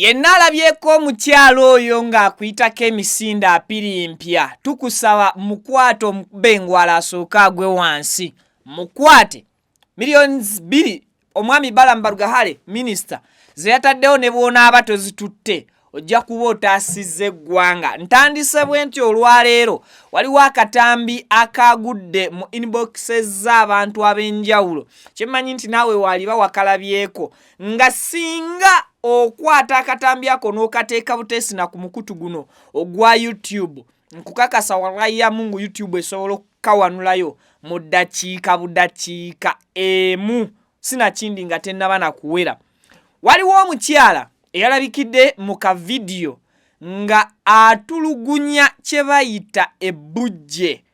Yenna alabyeko mukyalo oyo ng'akuyitako emisinde apiri mpya. Tukusaba mukwate omubengwala asooka agwe wansi. Mukwate millions 2 omwami Balamu Barugahale minisita ze yataddewo ne bw'onaaba tozitutte ojja kuba otaasizza eggwanga. Ntandise bwe nti olwaleero waliwo akatambi akagudde mu inboxes z'abantu ab'enjawulo. Kyemmanyi nti naawe waliba wakalabyeko nga singa okwata akatambi ako n'okateeka buteesina ku mukutu guno ogwa YouTube, nkukakasa wallahi ya Mungu YouTube esobola okukawanulayo mu ddakiika buddakiika emu sinakindi nga tennaba nakuwera. Waliwo omukyala eyalabikidde mu kavidiyo nga atulugunya kye bayita ebbujje.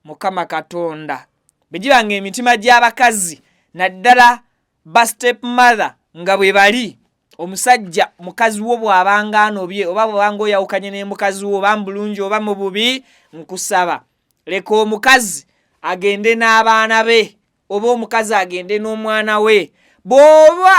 Mukama Katonda begiba ng'emitima gy'abakazi naddala ba step mother nga bwe bali. Omusajja mukazi wo bw'abanga anobye oba bw'abanga oyawukanye ne mukazi wo oba mbulungi oba mu bubi, nkusaba leka omukazi agende n'abaana be oba omukazi agende n'omwana we. Bw'oba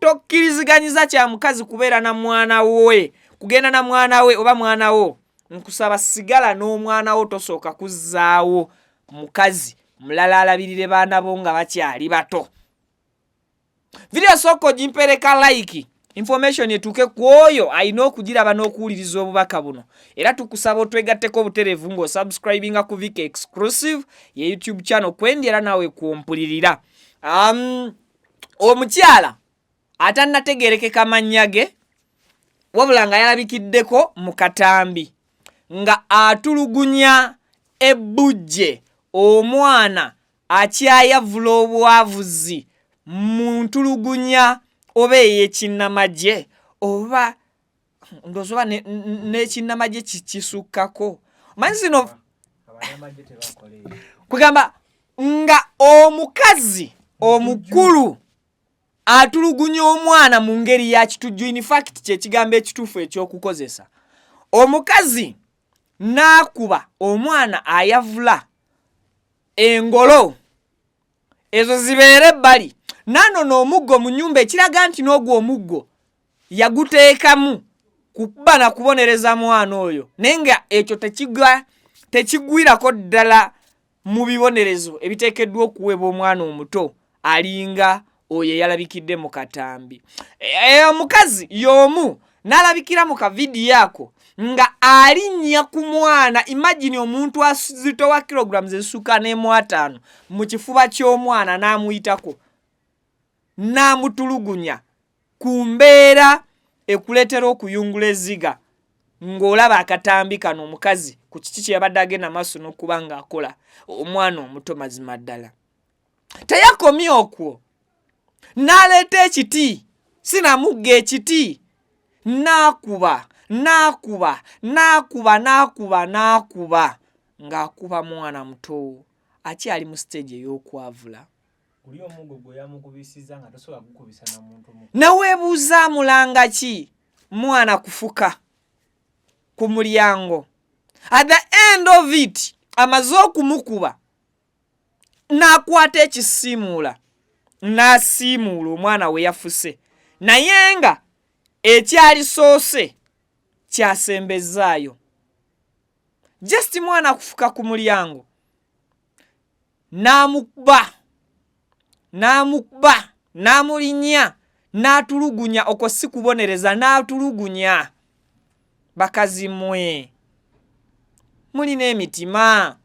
tokkiriziganyiza kya mukazi kubeera na mwana we, kugenda na mwana we oba mwana wo, nkusaba sigala n'omwana wo tosooka kuzzaawo mukazi mulala alabirire baana bo nga bakyali bato. Video soko jimpereka like information etuke kwoyo ayina okugiraba n'okuwuliriza obubaka buno. Era tukusaba otwegatteko obuterevu ngo subscribinga ku Vic Exclusive ye YouTube channel kwendi era nawe kumpulirira. Omukyala atannategerekeka mannya ge wabula nga yalabikiddeko mu katambi nga atulugunya ebbujje omwana akyayavula obwavuzi mu ntulugunya oba ey'ekinnamagye oba ndozoba n'ekinnamagye kisukkako. Manyi zino kugamba nga omukazi omukulu atulugunya omwana mu ngeri ya kitujju. In fact kye kigambo ekituufu ekyokukozesa. Omukazi n'akuba omwana ayavula engolo ezo zibeere ebbali n'anono omuggo mu nnyumba ekiraga nti n'ogwo omuggo yaguteekamu kuba na kubonereza mwana oyo, naye nga ekyo tekigwirako ddala mu bibonerezo ebiteekeddwa okuweebwa omwana omuto alinga oyo eyalabikidde mu katambi. Omukazi y'omu n'alabikira mu kavidiyo ako nga alinnya ku mwana. Imagine omuntu azitowa kilograms ezisuka n'emu5 mu kifuba ky'omwana n'amuyitako n'amutulugunya ku mbeera ekuleetera okuyungula ezziga ng'olaba akatambi kano omukazi ku kiki kye yabadde agenda maaso n'okuba ng'akola omwana omuto. Mazima ddala teyakomye okwo, n'aleeta ekiti sinamugga ekiti n'akuba ng'akuba mwana muto akyali mu stage ey'okwavula. Naweebuuza mulanga ki mwana kufuka ku mulyango. At the end of it amaze okumukuba n'akwata ekisiimuula n'asiimuula omwana we yafuse, naye nga ekyali soose kyasembezaayo. Just mwana kufuka ku mulyango n'amulinnya n'atulugunya. Okwo si kubonereza, n'atulugunya. Bakazi mmwe mulina emitima,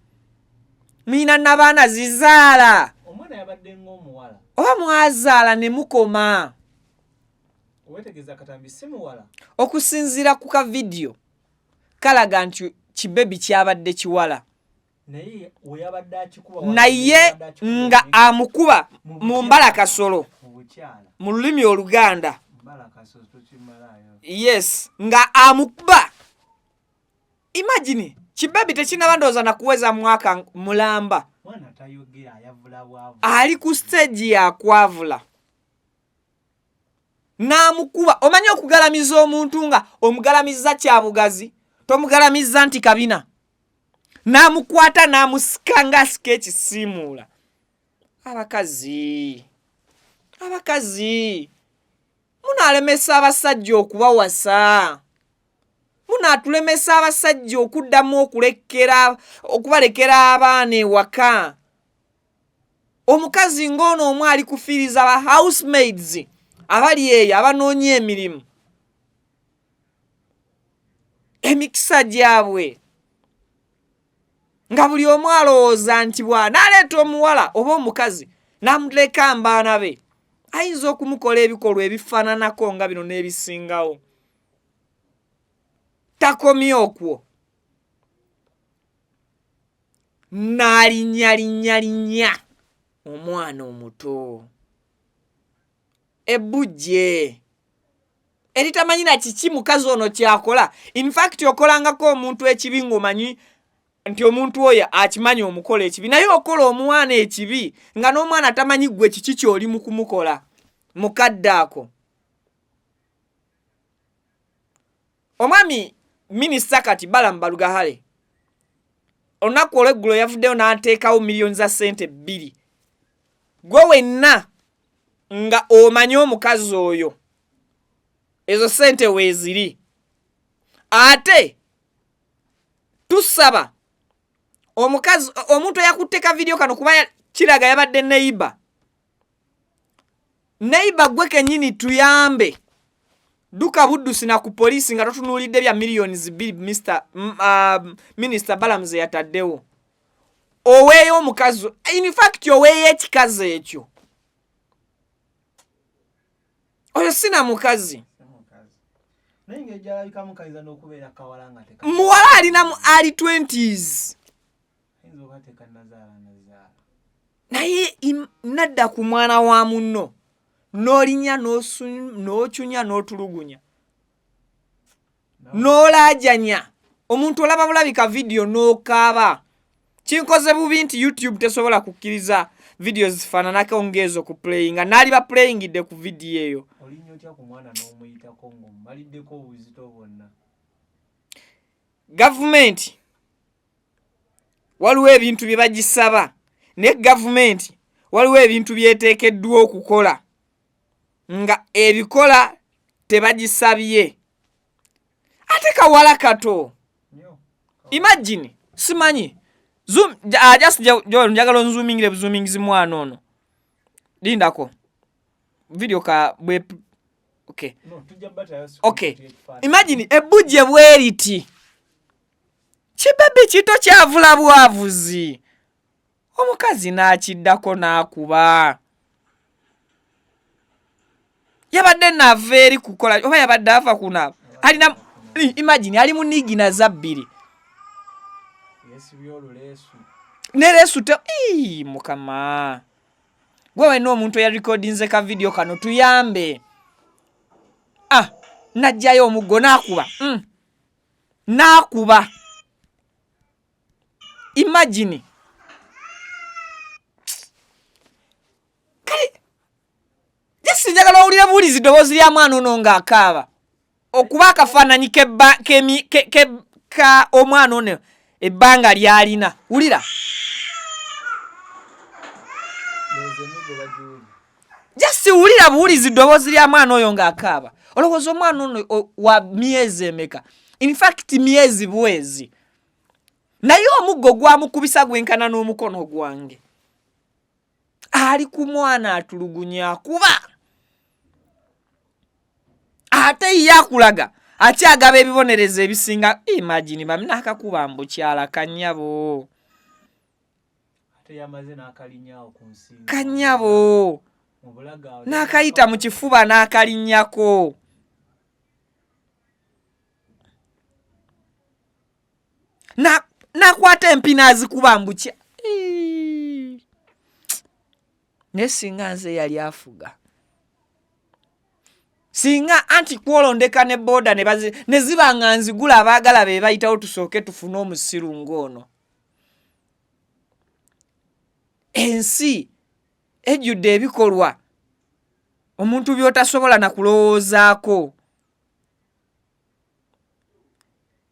mulina n'abaana zizaala. Omwana yabadde ng'omuwala oba mwazaala ne mukoma. Owetegeeza katambi si muwala. Okusinziira ku kavidiyo kalaga nti kibebi kyabadde kiwala, naye nga amukuba mu mbalakasolo mu lulimi Oluganda. Yes, nga amukuba. Imagine kibebi tekinaba ndowooza na kuweza mwaka mulamba, ali ku stage ya kwavula n'amukuba. Omanyi okugalamiza omuntu nga omugalamiza kya bugazi, tomugalamiza nti kabina. N'amukwata n'amusika ng'asika ekisiimuula. Abakazi Munalemesa abasajja okubawasa. Munatulemesa abasajja okuddamu okubalekera abaana ewaka. Omukazi ng'ono omwe ali kufiiriza ba housemaids abali eyo abanoonya emirimu. Emikisa gyabwe nga buli omu alowooza nti bw'anaaleeta omuwala oba omukazi n'amuleka mbaana be ayinza okumukola ebikolwa ebifaananako nga bino n'ebisingawo. Takomye okwo, n'alinnyalinnya omwana omuto. Ebbujje eritamanyi na kiki mukazi ono kyakola. In fact okolangako omuntu ekibi ng'omanyi nti omuntu oyo akimanyi omukola ekibi, naye okola omwana ekibi nga n'omwana tamanyi gwe kiki ky'oli mu kumukola. Mukadde ako omwami minisita kati Balaam Balugahale olunaku olw'eggulo yavuddeyo n'ateekawo miliyoni za ssente 2. Gwe wenna nga omanyi omukazi oyo ezo ssente weeziri. Ate tusaba omukazi omuntu eyakutte ka vidiyo kano kuba kiraga yabadde neighbor gwe kennyini tuyambe. Duka buddusi na ku poliisi nga totunuulidde bya miliyoni 2 Minisita Balaam ze yataddewo. Oweeyo omukazi, in fact oweeyo ekikazi ekyo. Oyo sina mukazi. Muwala ali 20s. Naye nadda ku mwana wa munno n'olinya n'okyunya n'otulugunya n'olaajanya omuntu olaba bulabika vidiyo n'okaaba. Kinkoze bubi nti YouTube tesobola kukkiriza vidiyo zifaananako ng'ezo ku playinga. Naali ba playingidde ku vidiyo eyo. Olinnyo otya ku mwana n'omuyitako ng'omumaliddeko obuzito bwonna. Gavumenti waliwo ebintu bye bagisaba, ne gavumenti waliwo ebintu byeteekeddwa okukola nga ebikola tebagisabye. Ate kawala kato, imagine, simanyi zoom just njagala onzoomingire buzoomingizi mwana ono. Lindako video ka bwe okay. No, okay. Imagine ebbujje bweriti. Kibebi kito kyavula bwavuzi. Omukazi n'akiddako n'akuba. Yabadde nava eri kukola oba yabadde afa kunaaba. Alina imagine ali mu nigina za 2. Ne lesu te mukama. Gwe n'omuntu ya recordinze ka video kano tuyambe. Najjayo omuggo n'akuba. N'akuba. Imagine. Kale jesi njagala owulira buulizi ddoboozi lya mwana ono ng'akaaba. Okuba akafaananyi ka omwana ono ebbanga ly'alina. Wulira. Jesi wulira buulizi ddoboozi lya mwana oyo ng'akaaba. Olowooza omwana ono wa myezi emeka? In fact myezi bwezi. Naye omuggo gwamukubisa gwenkana n'omukono gwange. Ali ku mwana atulugunya kuba. Ate yakulaga akyagaba ebibonerezo ebisinga. Imagine bamnakakuba mbukyala kanyabo. Ate yamaze n'akalinyaawo ku nsinga. Kanyabo. N'akayita mu kifuba n'akalinnyako. Nakwata empina azikuba mbukya. Nesinga nze yali afuga. Singa anti kwolondeka ne boda ne zibanga nzigula abaagala be bayitawo tusooke tufune omusiru ng'ono. Ensi ejjudde ebikolwa omuntu by'otasobola na kulowoozaako.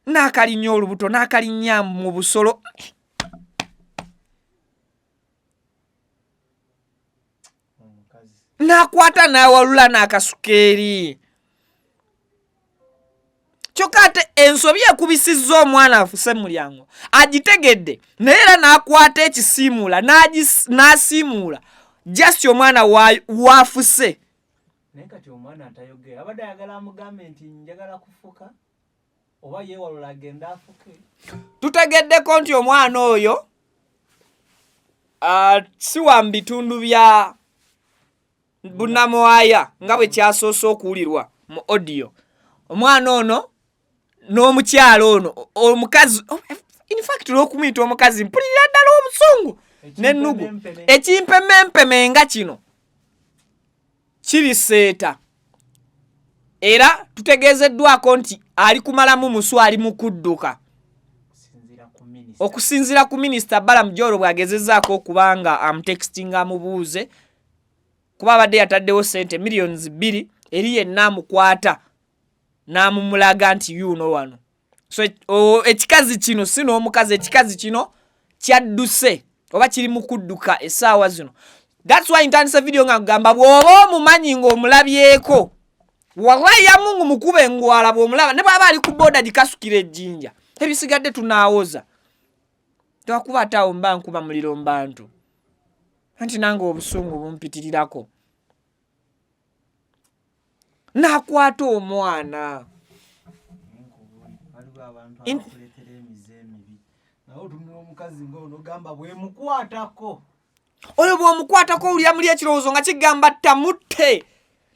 N'akalinya olubuto n'akalinya mu busolo. n'akwata n'awalula n'akasukeeri. Kyokka ate ensobi ekubisizza omwana afuse mulyango agitegedde naye era n'akwata ekisiimuula n'asiimuula just omwana waafuse. Naye kati omwana atayogera abadde ayagala amugambe nti njagala kufuka oba yeewalula agenda afuke. Tutegeddeko nti omwana oyo si wa mu bitundu bya Bunnamwaya nga bwe kyasoose okuwulirwa mu audio. Omwana ono n'omukyala ono omukazi in fact olw'okumuyita omukazi mpulirira ddala obusungu n'ennugu. Ekimpemempeme nga kino kiriseeta era tutegeezeddwako nti ali kumalamu musu ali mu kudduka okusinziira ku minisita Balaam Joro bw'agezezzaako okubanga amutextinga amubuuze kuba abadde yataddewo ssente millions 2 eri yenna amukwata n'amumulaga nti yuno wano. So ekikazi kino si n'omukazi, ekikazi kino kyadduse oba kiri mu kudduka essaawa zino. That's why ntandise video nga kugamba bw'oba omumanyi ng'omulabyeko wallahi ya Mungu mukube engwala bw'omulaba ne bw'aba ali ku boda gikasukira ejjinja ebisigadde tunaawoza. Twakuba ataawo mba nkuba muliro mu bantu anti nange obusungu bumpitirirako. N'akwata omwana oyo bw'omukwatako owulira muli ekirowoozo nga kigamba tamutte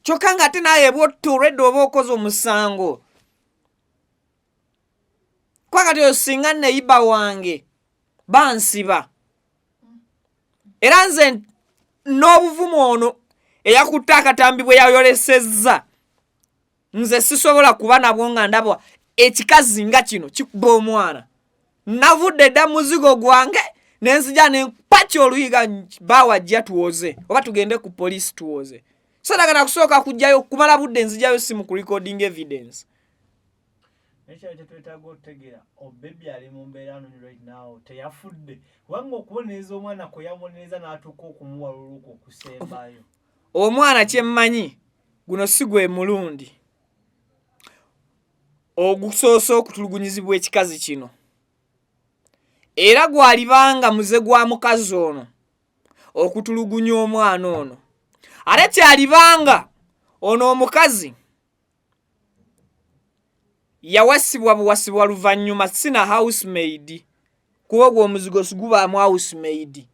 kyokka ng'ate naye bw'otta olwedde oba okoze omusango. Kwa kati oyo singa neyiba wange bansiba era nze n'obuvumu ono eyakutte akatambi bwe yayolesezza nze sisobola kuba nabwo nga ndabwa ekikazi nga kino kikuba omwana. Navudde dda muzigo gwange nenzija nenkpaki oluyiga bawajja tuwoze oba tugende ku poliisi tuwoze. So ndagala kusooka kujjayo kumala budde nzijayo simu ku recording evidence. Ekyo kyetwetaaga okutegeera obebi ali mu mbeera nno right now teyafudde kubanga okubonereza omwana kwe yabonereza n'atuuka okumuwalula okwo okusembayo. Omwana kyemmanyi guno si gwe mulundi ogusoose okutulugunyizibwa ekikazi kino era gwalibanga muze gwa mukazi ono okutulugunya omwana ono ate kyalibanga ono omukazi yawasibwa buwasibwa luvannyuma sina housemaid kuba ogwo omuzigo sigubaamu housemaid.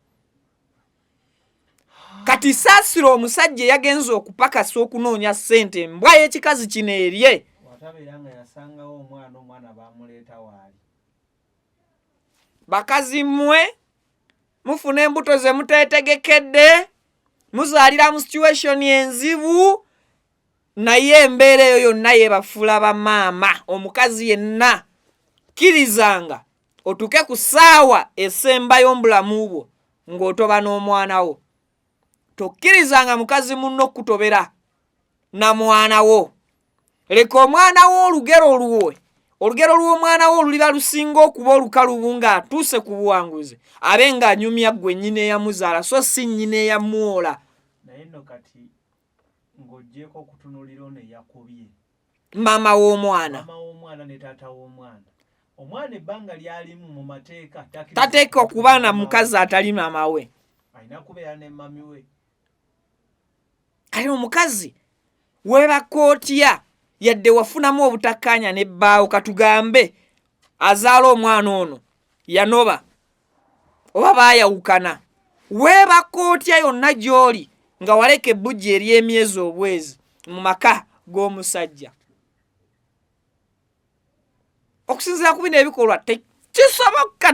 Kati saasira omusajja yagenza okupakasa okunoonya ssente mbwa y'ekikazi kino erye. Watabeera nga yasangawo omwana baamuleeta waali. Bakazi mmwe mufuna embuto ze muteetegekedde muzaalira mu situation enzibu naye embeera eyo yonna yebafuula bamaama. Omukazi yenna kirizanga otuuke ku ssaawa esembayo mbulamu bwo ng'otoba n'omwana wo. Tokkirizanga mukazi munno okutobera na mwana wo. Leka omwana wo olugero luwe olugero lw'omwana wo luliba lusinga okuba olukalubu ng'atuuse ku buwanguzi abe ng'anyumya ggwe nnyina eyamuzaala so si nnyina eyamuwola. Naye nno kati ng'oggyeko okutunuulira ono eyakubye maama w'omwana. Maama w'omwana ne taata w'omwana. Omwana ebbanga lyalimu mu mateeka tateeka okuba na mukazi atali maama we. Alina kubeera ne mami we. Kale omukazi weebaka otya yadde wafunamu obutakkaanya ne bbaawo katugambe azaala omwana ono yanoba oba baayawukana weebaka otya yonna gy'oli nga waleka ebbujja ery'emyezi obwezi mu maka g'omusajja. Okusinziira ku bino ebikolwa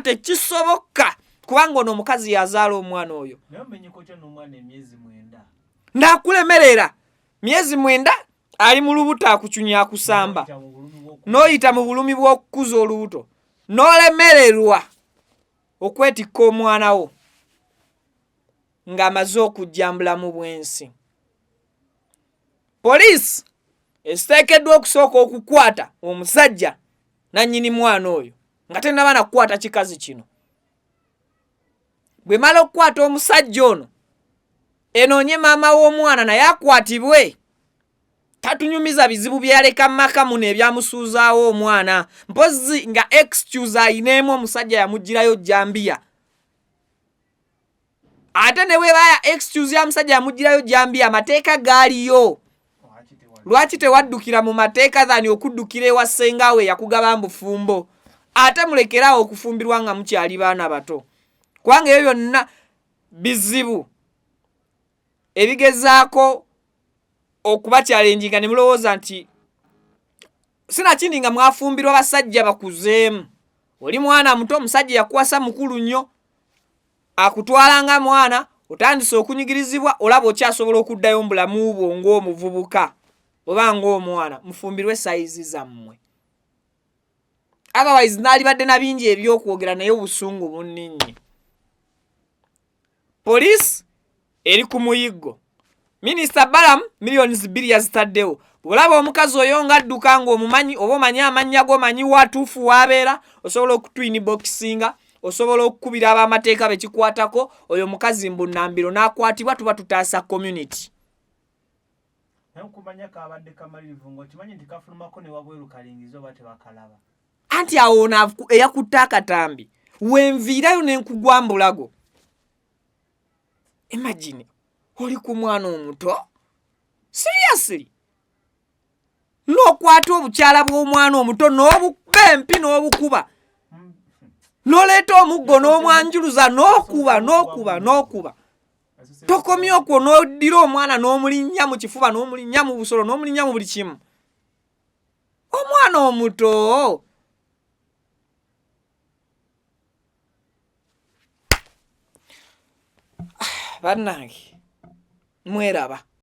tekisoboka kubanga ono omukazi yazaala omwana oyo. Naye omenyeko kyo n'omwana emyezi 9. Ndaakulemerera myezi 9 ali mu lubuto akucunya akusamba n'oyita mu bulumi bw'okukuza olubuto n'olemererwa okwetikka omwana wo ng'amaze okujjambula mu bwensi. Poliisi esiteekeddwa okusooka okukwata omusajja nannyini mwana oyo nga tennaba na kukwata kikazi kino. Bwe mala okukwata omusajja ono enoonye maama w'omwana naye akwatibwe. Tatunyumiza bizibu byaleka maka muno ebyamusuuzaawo omwana. Mpozi nga excuse ayineemu omusajja yamugirayo Jambia. Ate ne bwebaya excuse ya musajja yamugirayo Jambia amateeka gaaliyo. Lwaki tewaddukira mu mateeka dhani okuddukira ewa ssengawe yakugaba mbufumbo? Ate mulekerawo okufumbirwa nga mukyali baana bato. Kubanga ebyo byonna bizibu ebigezaako okubakyalenjinga ne mulowooza nti sinakindi nga mwafumbirwa basajja bakuzeemu. Oli mwana muto, omusajja yakuwasa mukulu nnyo, akutwala nga mwana, otandise okunyigirizibwa, olaba okyasobola okuddayo mu bulamu bwo ng'omuvubuka oba ng'omwana. Mufumbirwe sayizi zammwe. Otherwise naalibadde na bingi ebyokwogera naye obusungu bunninnye. Poliisi eri ku muyiggo. Minisita Balaam millions 2 yazitaddewo. Bw'olaba omukazi oyo ng'adduka ng'omumanyi oba omanyi amannya go, manyi watuufu w'abeera, osobola okutwini bokisinga, osobola okukubira ab'amateeka bekikwatako, oyo mukazi mbunnambiro n'akwatibwa, tuba tutaasa community. Kumanya kabadde kamalirivu ng'okimanyi nti kafulumako ne wabweru kalingiza oba tebakalaba. Anti awo eyakutte akatambi wenviirayo n'enkugwa mbulago. Imagine oli ku mwana omuto seriously n'okwata obukyala bw'omwana omuto n'obukuba empi n'obukuba n'oleeta omuggo n'omwanjuluza n'okuba tokomye okwo n'oddira omwana n'omulinnya mu kifuba n'omulinnya mu busolo n'omulinnya mu buli kimu. Omwana omuto bannange mweraba.